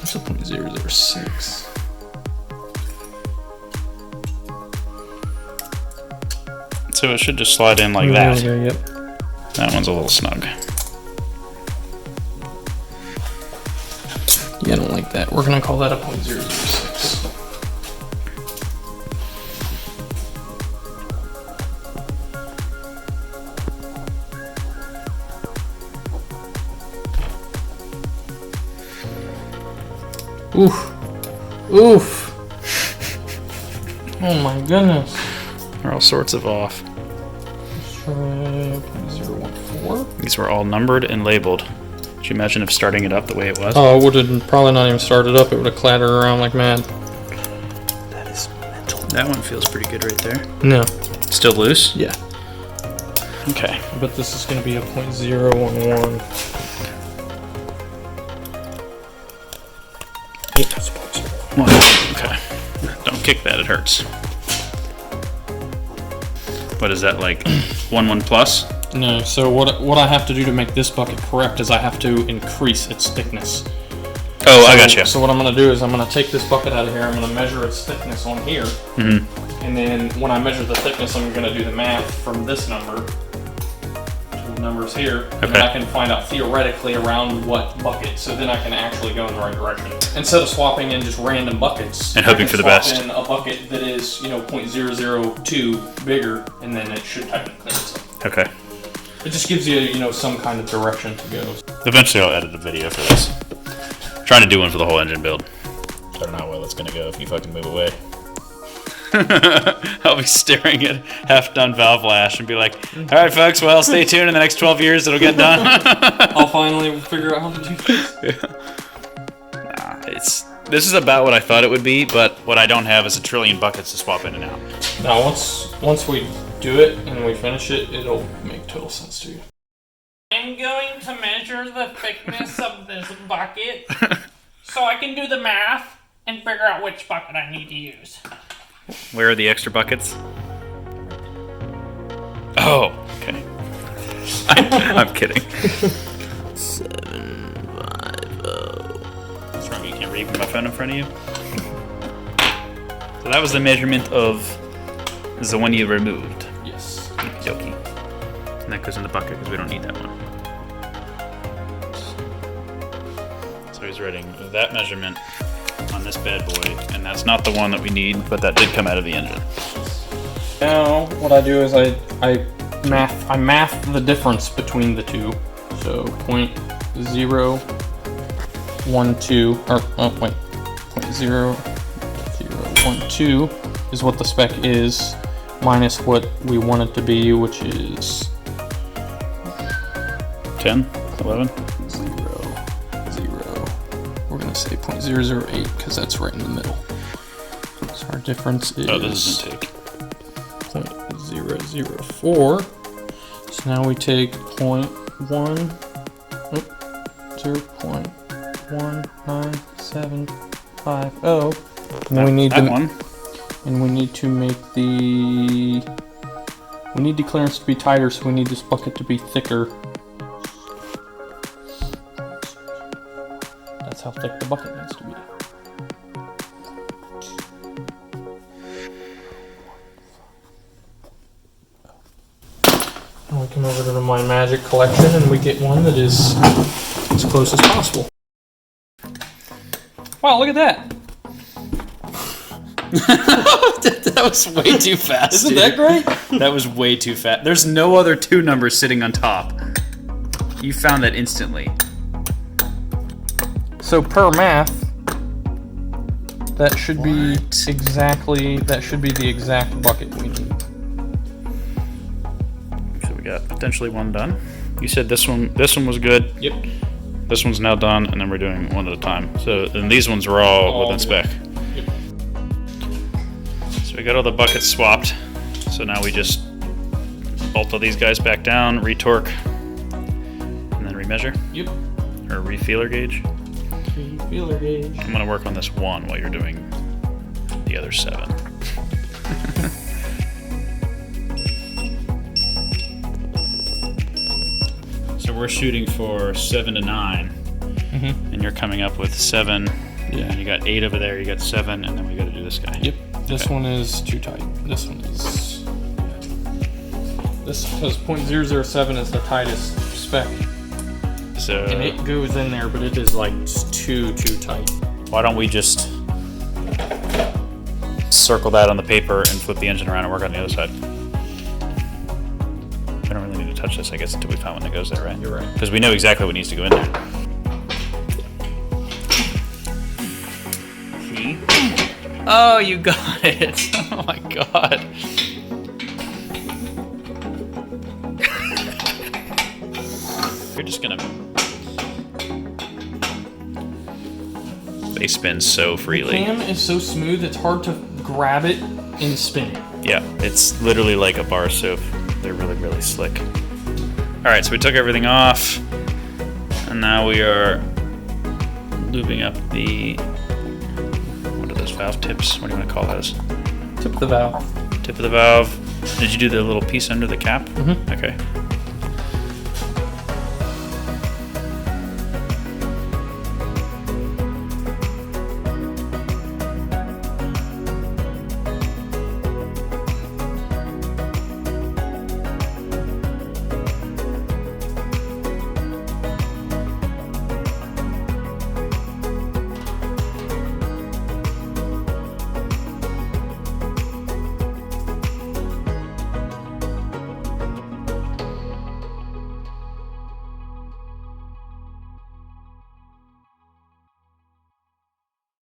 It's a 0.006. So it should just slide in like that. There we go, yep. That one's a little snug. Yeah, I don't like that. We're gonna call that a 0.006. Oof. Oof. Oh my goodness. They're all sorts of off. Let's try 0.014. These were all numbered and labeled. Could you imagine if starting it up the way it was? Oh, it would have probably not even started up. It would have clattered around like mad. That is mental. That one feels pretty good right there. No. Still loose? Yeah. Okay. But this is going to be a 0.011. That's a 0.01. Okay. Don't kick that, it hurts. What is that, like 1 plus? No, so what I have to do to make this bucket correct is I have to increase its thickness. Oh, So, I got you. So what I'm going to do is I'm going to take this bucket out of here, I'm going to measure its thickness on here, and then when I measure the thickness, I'm going to do the math from this number to the numbers here, and then I can find out theoretically around what bucket, so then I can actually go in the right direction. Instead of swapping in just random buckets, And hoping for the best. in a bucket that is, 0.002 bigger, and then it should technically clean itself. Okay. It just gives you, some kind of direction to go. Eventually I'll edit a video for this. I'm trying to do one for the whole engine build. I don't know how well it's gonna go if you fucking move away. I'll be staring at half-done valve lash and be like, alright folks, well stay tuned in the next 12 years, it'll get done. I'll finally figure out how to do this. Nah, this is about what I thought it would be, but what I don't have is a trillion buckets to swap in and out. Now, once we do it and we finish it, it'll make total sense to you. I'm going to measure the thickness of this bucket so I can do the math and figure out which bucket I need to use. Where are the extra buckets? Oh, okay. I'm kidding. 750. What's wrong? You can't read my phone in front of you? So that was the measurement of the one you removed. Yes. Okie. And that goes in the bucket because we don't need that one. So he's writing that measurement on this bad boy, and that's not the one that we need, but that did come out of the engine. Now, what I do is I math the difference between the two. So 0.012 or wait, 0.0012 is what the spec is minus what we want it to be, which is 10, 11. 0, 0. We're gonna say 0.008 because that's right in the middle. So our difference is Oh, this is intake. 0.004. So now we take 0.19750. And we need that to, one. and we need to make the clearance to be tighter, so we need this bucket to be thicker. That's how thick the bucket needs to be. And we come over to my magic collection and we get one that is as close as possible. Wow, look at that! That was way too fast. Isn't that great? That was way too fast. There's no other two numbers sitting on top. You found that instantly. So per math, that should be exactly, that should be the exact bucket we need. So we got potentially one done. You said this one was good. Yep. This one's now done, and then we're doing one at a time. So, and these ones were all within spec. Yep. So we got all the buckets swapped. So now we just bolt all these guys back down, retorque, and then remeasure. Yep. Or refeeler gauge. Feeler gauge. I'm gonna work on this one while you're doing the other 7. So we're shooting for 7 to 9, and you're coming up with 7 And you got 8 over there, you got 7, and then we got to do this guy. Yep. This Okay. one is too tight. This one is. This is 0.007 is the tightest spec, So and it goes in there, but it is like just too tight. why don't we just circle that on the paper and flip the engine around and work on the other side? We don't really need to touch this, I guess, until we find one that goes there, right? You're right. Because we know exactly what needs to go in there. Key. Oh, you got it! Oh my god. You're just gonna. They spin so freely. Cam is so smooth; it's hard to grab it and spin it. Yeah, it's literally like a bar soap. They're really, really slick. All right, so we took everything off, and now we are lubing up the, what are those, valve tips? What do you want to call those? Tip of the valve. Tip of the valve. Did you do the little piece under the cap? Mhm. Okay.